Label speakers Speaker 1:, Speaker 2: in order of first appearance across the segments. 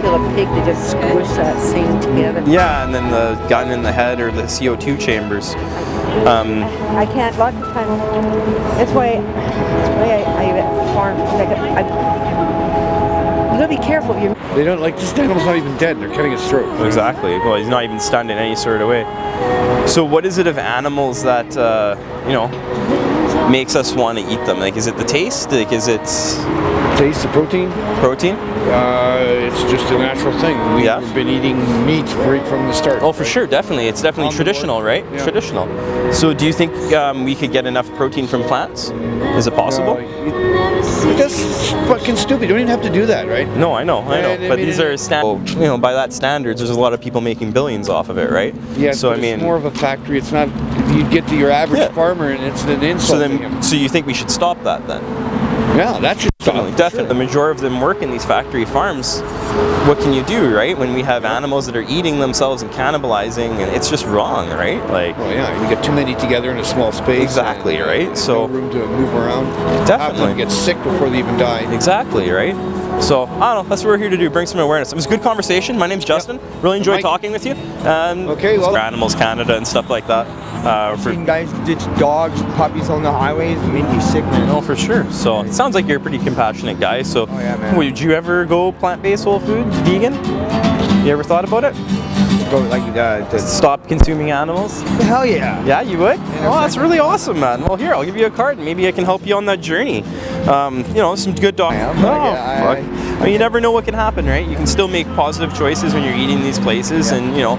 Speaker 1: kill a pig, they just squish that thing together.
Speaker 2: Yeah, and then the gun in the head or the CO2 chambers.
Speaker 1: I can't, a lot of times, that's why I farm, you gotta be careful.
Speaker 3: They don't, like, this animal's not even dead, they're cutting his throat.
Speaker 2: Exactly. Well, he's not even stunned in any sort of way. So what is it of animals that, you know, makes us want to eat them? Like, is it the taste? Like, is it...
Speaker 3: Taste, the protein?
Speaker 2: Protein?
Speaker 3: It's just a natural thing. We've been eating meat right from the start.
Speaker 2: Oh, for sure, definitely. It's definitely traditional, right?
Speaker 3: Yeah.
Speaker 2: Traditional. So do you think we could get enough protein from plants? Is it possible?
Speaker 3: That's fucking stupid. You don't even have to do that, right?
Speaker 2: No, I know.
Speaker 3: I
Speaker 2: But
Speaker 3: mean,
Speaker 2: these are, you know, by that standards, there's a lot of people making billions off of it, right?
Speaker 3: Yeah,
Speaker 2: so
Speaker 3: but
Speaker 2: I mean,
Speaker 3: it's more of a factory. It's not, you'd get to your average farmer and it's an insult to him.
Speaker 2: So you think we should stop that then?
Speaker 3: Yeah, that should stop.
Speaker 2: Definitely. The majority of them work in these factory farms. What can you do, right? When we have animals that are eating themselves and cannibalizing, and it's just wrong, right? Like.
Speaker 3: Well, yeah, you get too many together in a small space.
Speaker 2: Exactly, right?
Speaker 3: And
Speaker 2: So
Speaker 3: no room to move around.
Speaker 2: Definitely.
Speaker 3: Half of them get sick before they even die.
Speaker 2: Exactly, right? So, I don't know, that's what we're here to do, bring some awareness. It was a good conversation. My name's Justin. Really enjoyed talking with you.
Speaker 3: Okay, well.
Speaker 2: For Animals Canada and stuff like that.
Speaker 4: Seeing guys ditch dogs, puppies on the highways, it made you sick, man.
Speaker 2: No, for sure. So, it sounds like you're a pretty compassionate guy. So,
Speaker 4: Oh, yeah, man.
Speaker 2: would you ever go plant-based whole foods, vegan? You ever thought about it?
Speaker 4: Go like
Speaker 2: Stop consuming animals?
Speaker 4: hell yeah.
Speaker 2: Yeah, you would?
Speaker 4: Yeah,
Speaker 2: Oh, that's really awesome, man. Well, here, I'll give you a card and maybe I can help you on that journey. You know, some good dog. Fuck. I mean, you never know what can happen, right? You can still make positive choices when you're eating these places, and you know,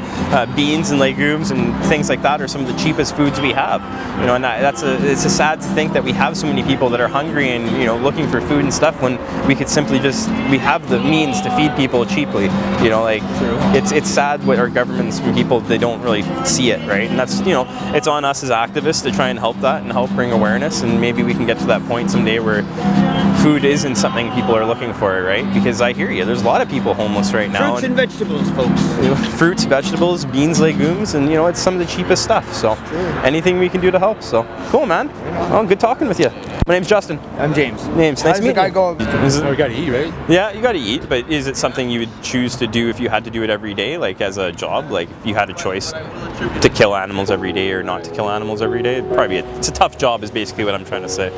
Speaker 2: beans and legumes and things like that are some of the cheapest foods we have. You know, and it's a sad to think that we have so many people that are hungry and you know looking for food and stuff when we could simply we have the means to feed people cheaply. You know, like it's sad what our governments and people they don't really see it, right? And that's it's on us as activists to try and help that and help bring awareness, and maybe we can get to that point someday where food isn't something people are looking for, right? Because I hear you, there's a lot of people homeless right now.
Speaker 4: Fruits and vegetables, folks.
Speaker 2: Fruits, vegetables, beans, legumes, and it's some of the cheapest stuff. So anything we can do to help. So cool, man. Well, good talking with you. My name's Justin.
Speaker 4: I'm James.
Speaker 2: Nice to meet you.
Speaker 4: Guy go?
Speaker 3: We gotta eat, right?
Speaker 2: Yeah, you gotta eat, but is it something you would choose to do if you had to do it every day, like as a job? Like if you had a choice to kill animals every day or not to kill animals every day? It'd probably it's a tough job is basically what I'm trying to say.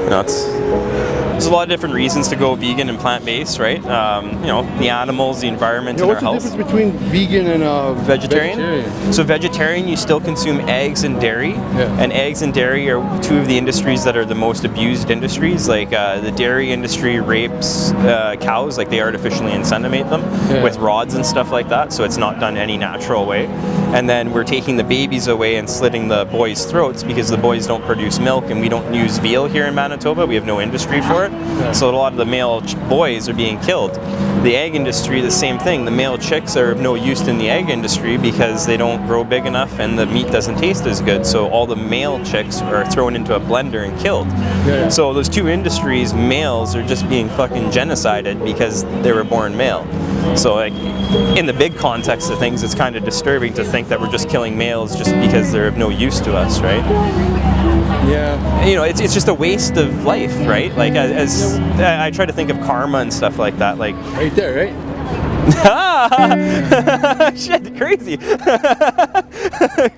Speaker 2: There's a lot of different reasons to go vegan and plant-based, right? The animals, the environment, and our health.
Speaker 3: What's the difference between vegan and
Speaker 2: vegetarian? So vegetarian, you still consume eggs and dairy, and eggs and dairy are two of the industries that are the most abused industries. Like the dairy industry rapes cows, like they artificially inseminate them with rods and stuff like that, so it's not done any natural way. And then we're taking the babies away and slitting the boys' throats because the boys don't produce milk, and we don't use veal here in Manitoba. We have no industry for it. So a lot of the male boys are being killed. The egg industry, the same thing. The male chicks are of no use in the egg industry because they don't grow big enough and the meat doesn't taste as good. So all the male chicks are thrown into a blender and killed. So those two industries, males are just being fucking genocided because they were born male. So like in the big context of things, it's kind of disturbing to think that we're just killing males just because they're of no use to us, right?
Speaker 3: Yeah.
Speaker 2: It's just a waste of life, right? Like as I try to think of karma and stuff like that, like
Speaker 3: right there, right?
Speaker 2: Shit, crazy.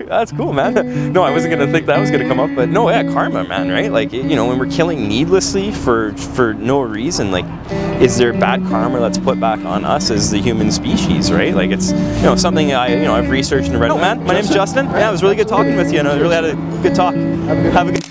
Speaker 2: That's cool, man. No, I wasn't gonna think that was gonna come up, but no, yeah, karma, man, right? Like, when we're killing needlessly for no reason, like, is there bad karma that's put back on us as the human species, right? Like, it's something I've researched and read. No, man, my name's Justin. Yeah, it was really good talking with you, and I really had a good talk. Have a good.